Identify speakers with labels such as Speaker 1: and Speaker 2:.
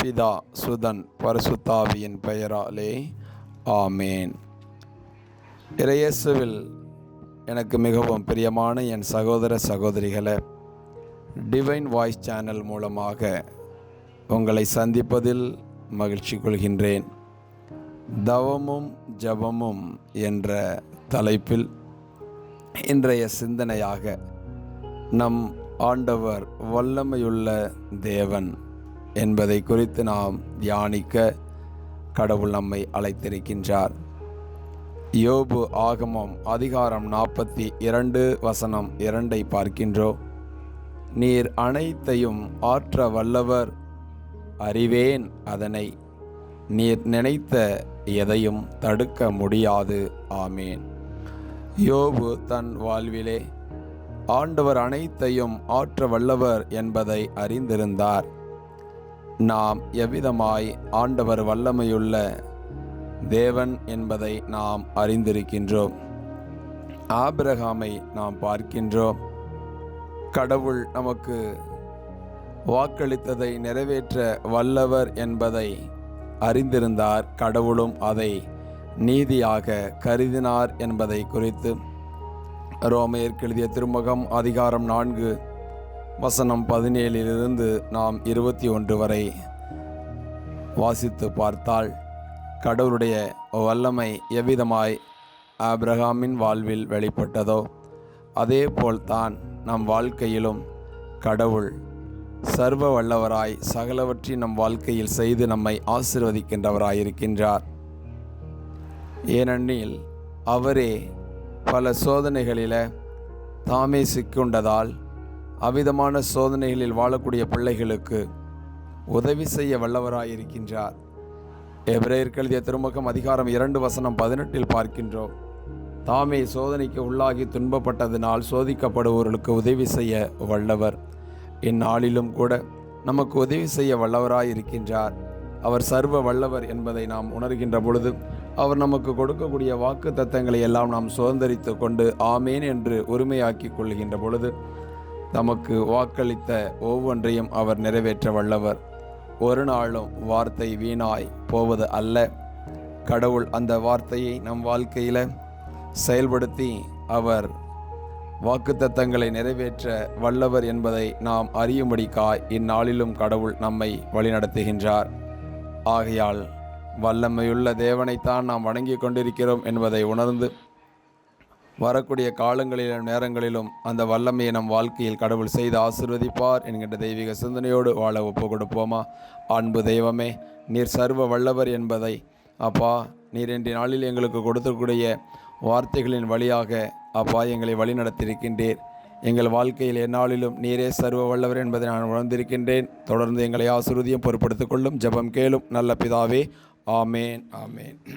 Speaker 1: பிதா சுதன் பரிசுத்தாவியின் பெயராலே ஆமேன். இயேசுவில் எனக்கு மிகவும் பிரியமான என் சகோதர சகோதரிகளை, டிவைன் வாய்ஸ் சேனல் மூலமாக உங்களை சந்திப்பதில் மகிழ்ச்சி கொள்கின்றேன். தவமும் ஜபமும் என்ற தலைப்பில் இன்றைய சிந்தனையாக நம் ஆண்டவர் வல்லமையுள்ள தேவன் என்பதை குறித்து நாம் தியானிக்க கடவுள் நம்மை அழைத்திருக்கின்றார். யோபு ஆகமம் அதிகாரம் 42 வசனம் 2 பார்க்கின்றோம். நீர் அனைத்தையும் ஆற்ற வல்லவர், அறிவேன் அதனை, நீர் நினைத்த எதையும் தடுக்க முடியாது. ஆமேன். யோபு தன் வாழ்விலே ஆண்டவர் அனைத்தையும் ஆற்ற வல்லவர் என்பதை அறிந்திருந்தார். நாம் எவ்விதமாய் ஆண்டவர் வல்லமையுள்ள தேவன் என்பதை நாம் அறிந்திருக்கின்றோம். ஆபிரகாமை நாம் பார்க்கின்றோம். கடவுள் நமக்கு வாக்களித்ததை நிறைவேற்ற வல்லவர் என்பதை அறிந்திருந்தார். கடவுளும் அதை நீதியாக கருதினார் என்பதை குறித்து ரோமையருக்கு எழுதிய திருமுகம் அதிகாரம் 4 வசனம் 17 நாம் 21 வரை வாசித்து பார்த்தால் கடவுளுடைய வல்லமை எவ்விதமாய் ஆபிரகாமின் வாழ்வில் வெளிப்பட்டதோ அதே போல்தான் நம் வாழ்க்கையிலும் கடவுள் சர்வ வல்லவராய் சகலவற்றையும் நம் வாழ்க்கையில் செய்து நம்மை ஆசீர்வதிக்கின்றவராயிருக்கின்றார். ஏனெனில் அவரே பல சோதனைகளில் தாமே சிக்குண்டதால் அவ்விதமான சோதனைகளில் வாழக்கூடிய பிள்ளைகளுக்கு உதவி செய்ய வல்லவராயிருக்கின்றார். எபிரேயருக்கு எழுதிய திருமுகம் அதிகாரம் 2 வசனம் 18 பார்க்கின்றோம். தாமே சோதனைக்கு உள்ளாகி துன்பப்பட்டதினால் சோதிக்கப்படுபவர்களுக்கு உதவி செய்ய வல்லவர். இந்நாளிலும் கூட நமக்கு உதவி செய்ய வல்லவராயிருக்கின்றார். அவர் சர்வ வல்லவர் என்பதை நாம் உணர்கின்ற பொழுது அவர் நமக்கு கொடுக்கக்கூடிய வாக்கு தத்தங்களை எல்லாம் நாம் சுதந்திரித்து கொண்டு ஆமேன் என்று உரிமையாக்கி கொள்கின்ற பொழுது நமக்கு வாக்களித்த ஒவ்வொன்றையும் அவர் நிறைவேற்ற வல்லவர். ஒரு நாளும் வார்த்தை வீணாய் போவது அல்ல. கடவுள் அந்த வார்த்தையை நம் வாழ்க்கையில் செயல்படுத்தி அவர் வாக்குத்தத்தங்களை நிறைவேற்ற வல்லவர் என்பதை நாம் அறியும்படிக்காய் இந்நாளிலும் கடவுள் நம்மை வழிநடத்துகின்றார். ஆகையால் வல்லமையுள்ள தேவனைத்தான் நாம் வணங்கி கொண்டிருக்கிறோம் என்பதை உணர்ந்து வரக்கூடிய காலங்களிலும் நேரங்களிலும் அந்த வல்லமையை நம் வாழ்க்கையில் கடவுள் செய்து ஆசீர்வதிப்பார் என்கின்ற தெய்வீக சிந்தனையோடு வாழ ஒப்பு கொடுப்போமா? அன்பு தெய்வமே, நீர் சர்வ வல்லவர் என்பதை அப்பா நீர் இன்றைய நாளில் எங்களுக்கு கொடுக்கக்கூடிய வார்த்தைகளின் வழியாக அப்பா எங்களை வழி நடத்தியிருக்கின்றீர். எங்கள் வாழ்க்கையில் எந்நாளிலும் நீரே சர்வ வல்லவர் என்பதை நான் உணர்ந்திருக்கின்றேன். தொடர்ந்து எங்களை ஆசீர்வதியும் பொறுப்படுத்திக் கொள்ளும். ஜெபம் கேளும் நல்ல பிதாவே. ஆமேன், ஆமேன்.